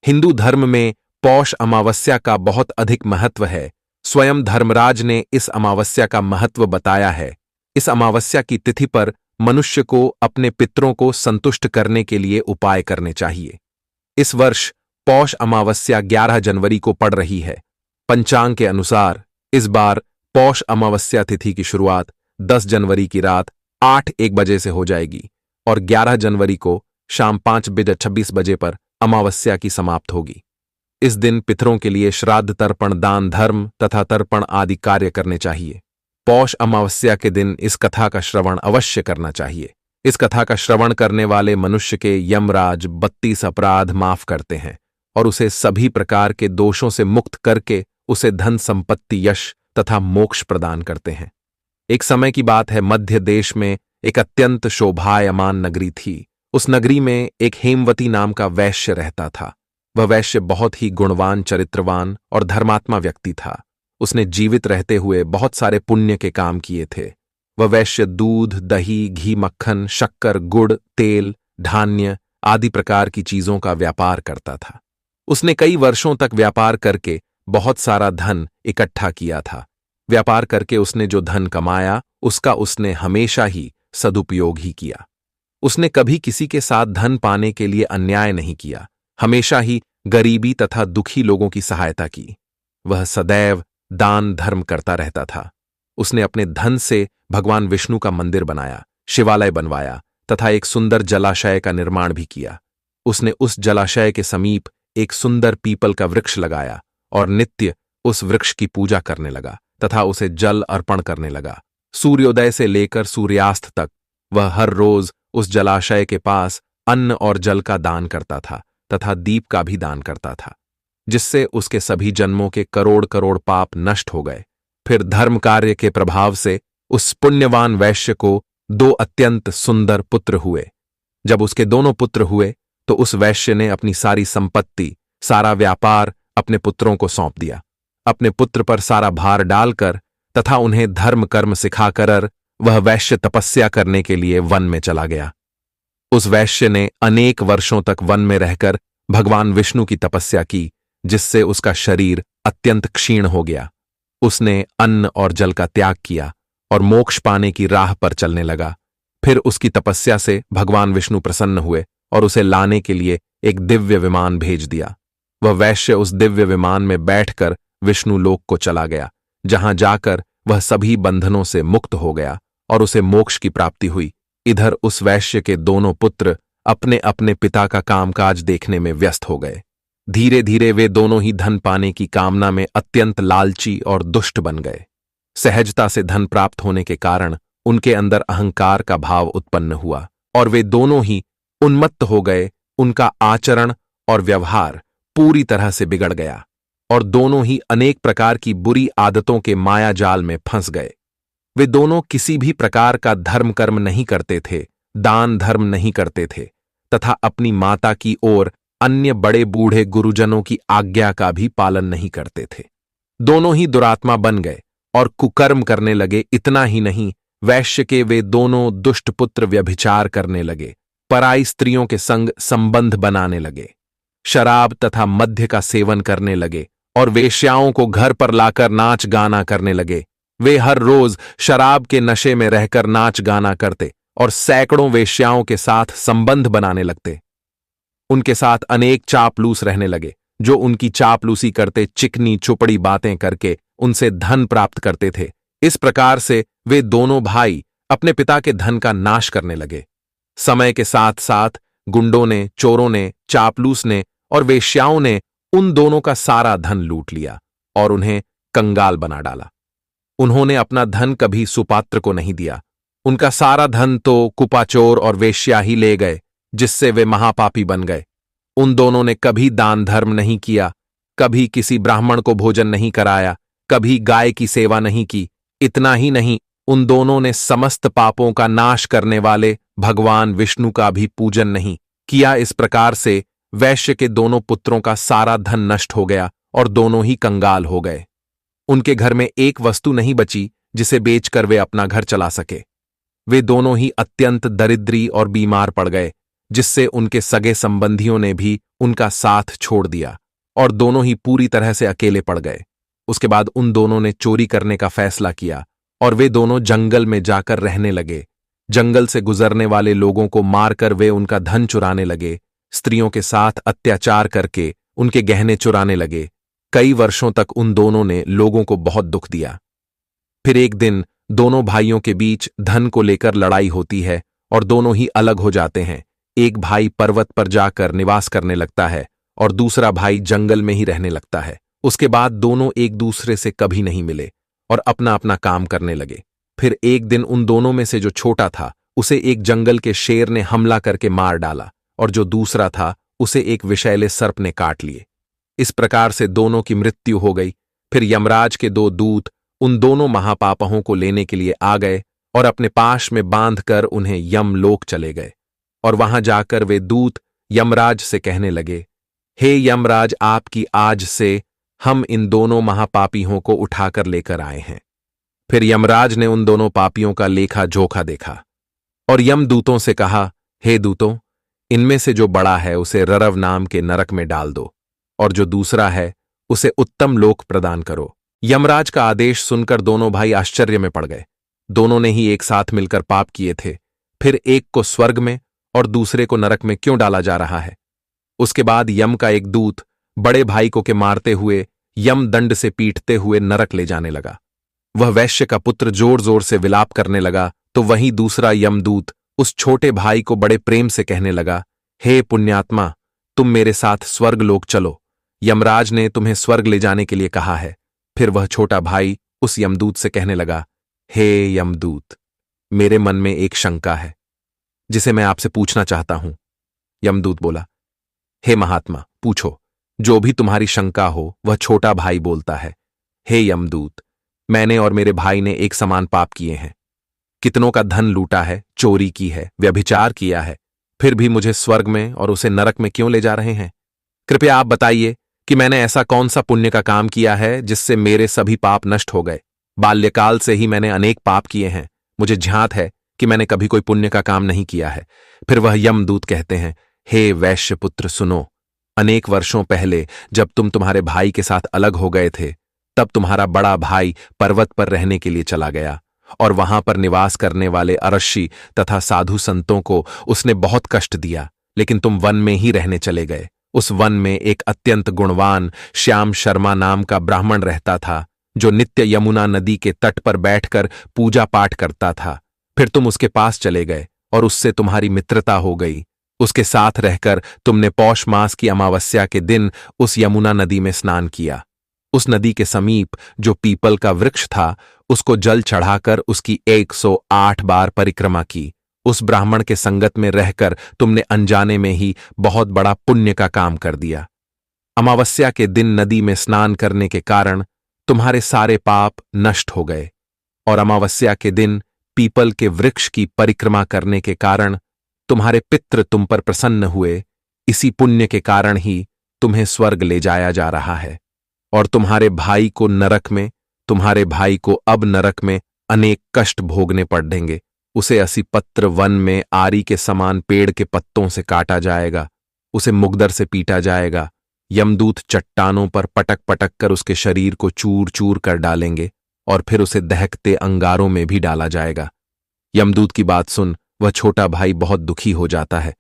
हिंदू धर्म में पौष अमावस्या का बहुत अधिक महत्व है। स्वयं धर्मराज ने इस अमावस्या का महत्व बताया है। इस अमावस्या की तिथि पर मनुष्य को अपने पितरों को संतुष्ट करने के लिए उपाय करने चाहिए। इस वर्ष पौष अमावस्या 11 जनवरी को पड़ रही है। पंचांग के अनुसार इस बार पौष अमावस्या तिथि की शुरुआत 10 जनवरी की रात 8:01 बजे से हो जाएगी और 11 जनवरी को शाम 5:26 बजे पर अमावस्या की समाप्त होगी। इस दिन पितरों के लिए श्राद्ध, तर्पण, दान, धर्म तथा तर्पण आदि कार्य करने चाहिए। पौष अमावस्या के दिन इस कथा का श्रवण अवश्य करना चाहिए। इस कथा का श्रवण करने वाले मनुष्य के यमराज 32 अपराध माफ करते हैं और उसे सभी प्रकार के दोषों से मुक्त करके उसे धन, संपत्ति, यश तथा मोक्ष प्रदान करते हैं। एक समय की बात है, मध्य देश में एक अत्यंत शोभायमान नगरी थी। उस नगरी में एक हेमवती नाम का वैश्य रहता था। वह वैश्य बहुत ही गुणवान, चरित्रवान और धर्मात्मा व्यक्ति था। उसने जीवित रहते हुए बहुत सारे पुण्य के काम किए थे। वह वैश्य दूध, दही, घी, मक्खन, शक्कर, गुड़, तेल, धान्य आदि प्रकार की चीजों का व्यापार करता था। उसने कई वर्षों तक व्यापार करके बहुत सारा धन इकट्ठा किया था। व्यापार करके उसने जो धन कमाया उसका उसने हमेशा ही सदुपयोग ही किया। उसने कभी किसी के साथ धन पाने के लिए अन्याय नहीं किया, हमेशा ही गरीबी तथा दुखी लोगों की सहायता की। वह सदैव दान धर्म करता रहता था। उसने अपने धन से भगवान विष्णु का मंदिर बनाया, शिवालय बनवाया तथा एक सुंदर जलाशय का निर्माण भी किया। उसने उस जलाशय के समीप एक सुंदर पीपल का वृक्ष लगाया और नित्य उस वृक्ष की पूजा करने लगा तथा उसे जल अर्पण करने लगा। सूर्योदय से लेकर सूर्यास्त तक वह हर रोज उस जलाशय के पास अन्न और जल का दान करता था तथा दीप का भी दान करता था, जिससे उसके सभी जन्मों के करोड़ करोड़ पाप नष्ट हो गए। फिर धर्म कार्य के प्रभाव से उस पुण्यवान वैश्य को 2 अत्यंत सुंदर पुत्र हुए। जब उसके दोनों पुत्र हुए तो उस वैश्य ने अपनी सारी संपत्ति, सारा व्यापार अपने पुत्रों को सौंप दिया। अपने पुत्र पर सारा भार डालकर तथा उन्हें धर्म कर्म सिखाकर वह वैश्य तपस्या करने के लिए वन में चला गया। उस वैश्य ने अनेक वर्षों तक वन में रहकर भगवान विष्णु की तपस्या की, जिससे उसका शरीर अत्यंत क्षीण हो गया। उसने अन्न और जल का त्याग किया और मोक्ष पाने की राह पर चलने लगा। फिर उसकी तपस्या से भगवान विष्णु प्रसन्न हुए और उसे लाने के लिए एक दिव्य विमान भेज दिया। वह वैश्य उस दिव्य विमान में बैठकर विष्णु लोक को चला गया, जहां जाकर वह सभी बंधनों से मुक्त हो गया और उसे मोक्ष की प्राप्ति हुई। इधर उस वैश्य के दोनों पुत्र अपने अपने पिता का कामकाज देखने में व्यस्त हो गए। धीरे धीरे वे दोनों ही धन पाने की कामना में अत्यंत लालची और दुष्ट बन गए। सहजता से धन प्राप्त होने के कारण उनके अंदर अहंकार का भाव उत्पन्न हुआ और वे दोनों ही उन्मत्त हो गए। उनका आचरण और व्यवहार पूरी तरह से बिगड़ गया और दोनों ही अनेक प्रकार की बुरी आदतों के माया जाल में फंस गए। वे दोनों किसी भी प्रकार का धर्म कर्म नहीं करते थे, दान धर्म नहीं करते थे तथा अपनी माता की ओर अन्य बड़े बूढ़े गुरुजनों की आज्ञा का भी पालन नहीं करते थे। दोनों ही दुरात्मा बन गए और कुकर्म करने लगे। इतना ही नहीं, वैश्य के वे दोनों दुष्ट पुत्र व्यभिचार करने लगे, पराई स्त्रियों के संग संबंध बनाने लगे, शराब तथा मद्य का सेवन करने लगे और वेश्याओं को घर पर लाकर नाच गाना करने लगे। वे हर रोज शराब के नशे में रहकर नाच गाना करते और सैकड़ों वेश्याओं के साथ संबंध बनाने लगते। उनके साथ अनेक चापलूस रहने लगे, जो उनकी चापलूसी करते चिकनी चुपड़ी बातें करके उनसे धन प्राप्त करते थे। इस प्रकार से वे दोनों भाई अपने पिता के धन का नाश करने लगे। समय के साथ साथ गुंडों ने, चोरों ने, चापलूस ने और वेश्याओं ने उन दोनों का सारा धन लूट लिया और उन्हें कंगाल बना डाला। उन्होंने अपना धन कभी सुपात्र को नहीं दिया। उनका सारा धन तो कुपाचोर और वेश्या ही ले गए, जिससे वे महापापी बन गए। उन दोनों ने कभी दान धर्म नहीं किया, कभी किसी ब्राह्मण को भोजन नहीं कराया, कभी गाय की सेवा नहीं की। इतना ही नहीं, उन दोनों ने समस्त पापों का नाश करने वाले भगवान विष्णु का भी पूजन नहीं किया। इस प्रकार से वैश्य के दोनों पुत्रों का सारा धन नष्ट हो गया और दोनों ही कंगाल हो गए। उनके घर में एक वस्तु नहीं बची जिसे बेचकर वे अपना घर चला सके। वे दोनों ही अत्यंत दरिद्री और बीमार पड़ गए। जिससे उनके सगे संबंधियों ने भी उनका साथ छोड़ दिया और दोनों ही पूरी तरह से अकेले पड़ गए। उसके बाद उन दोनों ने चोरी करने का फैसला किया और वे दोनों जंगल में जाकर रहने लगे। जंगल से गुजरने वाले लोगों को मारकर वे उनका धन चुराने लगे, स्त्रियों के साथ अत्याचार करके उनके गहने चुराने लगे। कई वर्षों तक उन दोनों ने लोगों को बहुत दुख दिया। फिर एक दिन दोनों भाइयों के बीच धन को लेकर लड़ाई होती है और दोनों ही अलग हो जाते हैं। एक भाई पर्वत पर जाकर निवास करने लगता है और दूसरा भाई जंगल में ही रहने लगता है। उसके बाद दोनों एक दूसरे से कभी नहीं मिले और अपना अपना काम करने लगे। फिर एक दिन उन दोनों में से जो छोटा था उसे एक जंगल के शेर ने हमला करके मार डाला और जो दूसरा था उसे एक विषैले सर्प ने काट लिए। इस प्रकार से दोनों की मृत्यु हो गई। फिर यमराज के दो दूत उन दोनों महापापों को लेने के लिए आ गए और अपने पाश में बांधकर उन्हें यमलोक चले गए। और वहां जाकर वे दूत यमराज से कहने लगे, हे यमराज, आपकी आज से हम इन दोनों महापापियों को उठाकर लेकर आए हैं। फिर यमराज ने उन दोनों पापियों का लेखा जोखा देखा और यमदूतों से कहा, हे दूतों, इनमें से जो बड़ा है उसे ररव नाम के नरक में डाल दो और जो दूसरा है उसे उत्तम लोक प्रदान करो। यमराज का आदेश सुनकर दोनों भाई आश्चर्य में पड़ गए। दोनों ने ही एक साथ मिलकर पाप किए थे, फिर एक को स्वर्ग में और दूसरे को नरक में क्यों डाला जा रहा है? उसके बाद यम का एक दूत बड़े भाई को के मारते हुए यम दंड से पीटते हुए नरक ले जाने लगा। वह वैश्य का पुत्र जोर जोर से विलाप करने लगा तो वहीं दूसरा यमदूत उस छोटे भाई को बड़े प्रेम से कहने लगा, हे पुण्यात्मा, तुम मेरे साथ स्वर्ग लोक चलो, यमराज ने तुम्हें स्वर्ग ले जाने के लिए कहा है। फिर वह छोटा भाई उस यमदूत से कहने लगा, हे यमदूत, मेरे मन में एक शंका है जिसे मैं आपसे पूछना चाहता हूं। यमदूत बोला, हे महात्मा, पूछो, जो भी तुम्हारी शंका हो। वह छोटा भाई बोलता है, हे यमदूत, मैंने और मेरे भाई ने एक समान पाप किए हैं, कितनों का धन लूटा है, चोरी की है, व्यभिचार किया है, फिर भी मुझे स्वर्ग में और उसे नरक में क्यों ले जा रहे हैं? कृपया आप बताइए कि मैंने ऐसा कौन सा पुण्य का काम किया है जिससे मेरे सभी पाप नष्ट हो गए। बाल्यकाल से ही मैंने अनेक पाप किए हैं, मुझे ध्यात है कि मैंने कभी कोई पुण्य का काम नहीं किया है। फिर वह यमदूत कहते हैं, हे वैश्य पुत्र, सुनो, अनेक वर्षों पहले जब तुम तुम्हारे भाई के साथ अलग हो गए थे, तब तुम्हारा बड़ा भाई पर्वत पर रहने के लिए चला गया और वहां पर निवास करने वाले अरशी तथा साधु संतों को उसने बहुत कष्ट दिया, लेकिन तुम वन में ही रहने चले गए। उस वन में एक अत्यंत गुणवान श्याम शर्मा नाम का ब्राह्मण रहता था, जो नित्य यमुना नदी के तट पर बैठकर पूजा पाठ करता था। फिर तुम उसके पास चले गए और उससे तुम्हारी मित्रता हो गई। उसके साथ रहकर तुमने पौष मास की अमावस्या के दिन उस यमुना नदी में स्नान किया। उस नदी के समीप जो पीपल का वृक्ष था, उसको जल चढ़ाकर उसकी 108 बार परिक्रमा की। उस ब्राह्मण के संगत में रहकर तुमने अनजाने में ही बहुत बड़ा पुण्य का काम कर दिया। अमावस्या के दिन नदी में स्नान करने के कारण तुम्हारे सारे पाप नष्ट हो गए और अमावस्या के दिन पीपल के वृक्ष की परिक्रमा करने के कारण तुम्हारे पितृ तुम पर प्रसन्न हुए। इसी पुण्य के कारण ही तुम्हें स्वर्ग ले जाया जा रहा है और तुम्हारे भाई को अब नरक में अनेक कष्ट भोगने पड़ेंगे। उसे असी पत्र वन में आरी के समान पेड़ के पत्तों से काटा जाएगा, उसे मुगदर से पीटा जाएगा। यमदूत चट्टानों पर पटक पटक कर उसके शरीर को चूर चूर कर डालेंगे और फिर उसे दहकते अंगारों में भी डाला जाएगा। यमदूत की बात सुन वह छोटा भाई बहुत दुखी हो जाता है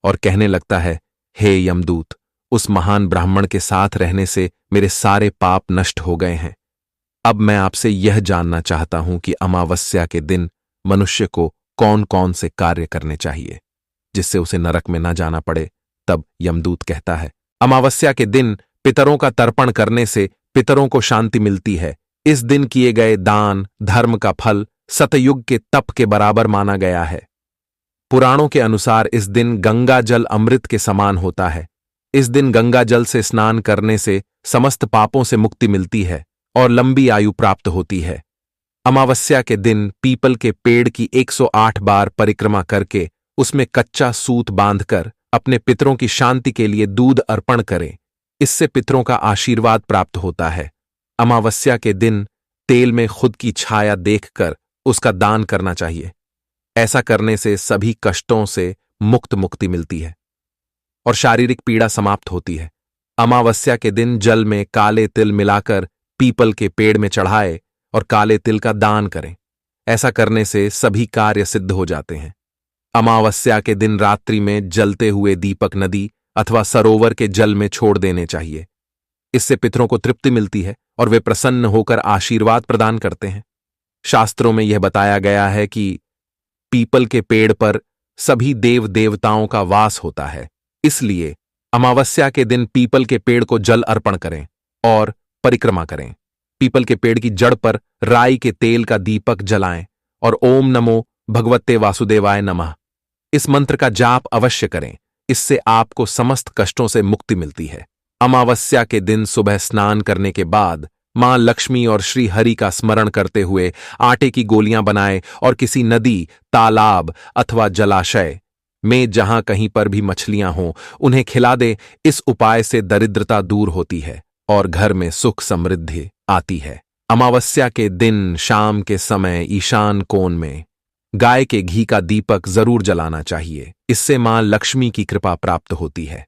और कहने लगता है, हे यमदूत, उस महान ब्राह्मण के साथ रहने से मेरे सारे पाप नष्ट हो गए हैं। अब मैं आपसे यह जानना चाहता हूं कि अमावस्या के दिन मनुष्य को कौन कौन से कार्य करने चाहिए जिससे उसे नरक में न जाना पड़े। तब यमदूत कहता है, अमावस्या के दिन पितरों का तर्पण करने से पितरों को शांति मिलती है। इस दिन किए गए दान धर्म का फल सतयुग के तप के बराबर माना गया है। पुराणों के अनुसार इस दिन गंगा जल अमृत के समान होता है। इस दिन गंगा जल से स्नान करने से समस्त पापों से मुक्ति मिलती है और लंबी आयु प्राप्त होती है। अमावस्या के दिन पीपल के पेड़ की 108 बार परिक्रमा करके उसमें कच्चा सूत बांधकर अपने पितरों की शांति के लिए दूध अर्पण करें। इससे पितरों का आशीर्वाद प्राप्त होता है। अमावस्या के दिन तेल में खुद की छाया देखकर उसका दान करना चाहिए। ऐसा करने से सभी कष्टों से मुक्ति मिलती है और शारीरिक पीड़ा समाप्त होती है। अमावस्या के दिन जल में काले तिल मिलाकर पीपल के पेड़ में चढ़ाए और काले तिल का दान करें। ऐसा करने से सभी कार्य सिद्ध हो जाते हैं। अमावस्या के दिन रात्रि में जलते हुए दीपक नदी अथवा सरोवर के जल में छोड़ देने चाहिए। इससे पितरों को तृप्ति मिलती है और वे प्रसन्न होकर आशीर्वाद प्रदान करते हैं। शास्त्रों में यह बताया गया है कि पीपल के पेड़ पर सभी देव देवताओं का वास होता है, इसलिए अमावस्या के दिन पीपल के पेड़ को जल अर्पण करें और परिक्रमा करें। पीपल के पेड़ की जड़ पर राई के तेल का दीपक जलाएं और ओम नमो भगवते वासुदेवाय नमः इस मंत्र का जाप अवश्य करें। इससे आपको समस्त कष्टों से मुक्ति मिलती है। अमावस्या के दिन सुबह स्नान करने के बाद मां लक्ष्मी और श्री हरि का स्मरण करते हुए आटे की गोलियां बनाएं और किसी नदी, तालाब अथवा जलाशय में जहां कहीं पर भी मछलियां हों उन्हें खिला दे। इस उपाय से दरिद्रता दूर होती है और घर में सुख समृद्धि आती है। अमावस्या के दिन शाम के समय ईशान कोण में गाय के घी का दीपक जरूर जलाना चाहिए। इससे मां लक्ष्मी की कृपा प्राप्त होती है।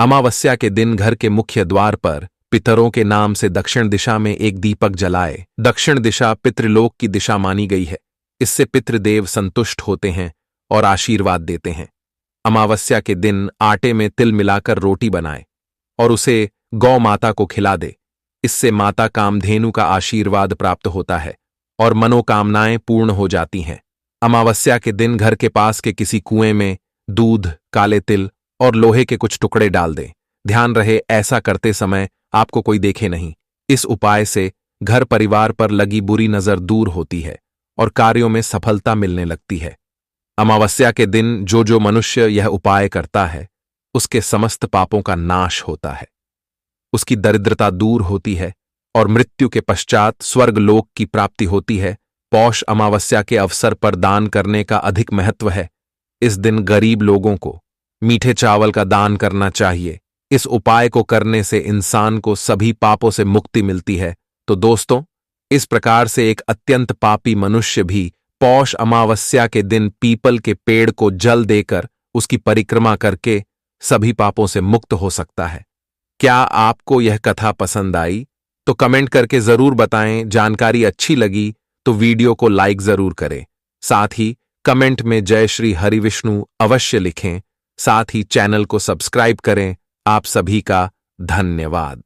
अमावस्या के दिन घर के मुख्य द्वार पर पितरों के नाम से दक्षिण दिशा में एक दीपक जलाए। दक्षिण दिशा पितृलोक की दिशा मानी गई है। इससे पितृदेव संतुष्ट होते हैं और आशीर्वाद देते हैं। अमावस्या के दिन आटे में तिल मिलाकर रोटी बनाए और उसे गौ माता को खिला दे। इससे माता कामधेनु का आशीर्वाद प्राप्त होता है और मनोकामनाएं पूर्ण हो जाती हैं। अमावस्या के दिन घर के पास के किसी कुएं में दूध, काले तिल और लोहे के कुछ टुकड़े डाल दें। ध्यान रहे ऐसा करते समय आपको कोई देखे नहीं। इस उपाय से घर परिवार पर लगी बुरी नजर दूर होती है और कार्यों में सफलता मिलने लगती है। अमावस्या के दिन जो मनुष्य यह उपाय करता है उसके समस्त पापों का नाश होता है, उसकी दरिद्रता दूर होती है और मृत्यु के पश्चात स्वर्ग लोक की प्राप्ति होती है। पौष अमावस्या के अवसर पर दान करने का अधिक महत्व है। इस दिन गरीब लोगों को मीठे चावल का दान करना चाहिए। इस उपाय को करने से इंसान को सभी पापों से मुक्ति मिलती है। तो दोस्तों, इस प्रकार से एक अत्यंत पापी मनुष्य भी पौष अमावस्या के दिन पीपल के पेड़ को जल देकर उसकी परिक्रमा करके सभी पापों से मुक्त हो सकता है। क्या आपको यह कथा पसंद आई? तो कमेंट करके जरूर बताएं। जानकारी अच्छी लगी तो वीडियो को लाइक जरूर करें। साथ ही कमेंट में जय श्री हरि विष्णु अवश्य लिखें। साथ ही चैनल को सब्सक्राइब करें। आप सभी का धन्यवाद।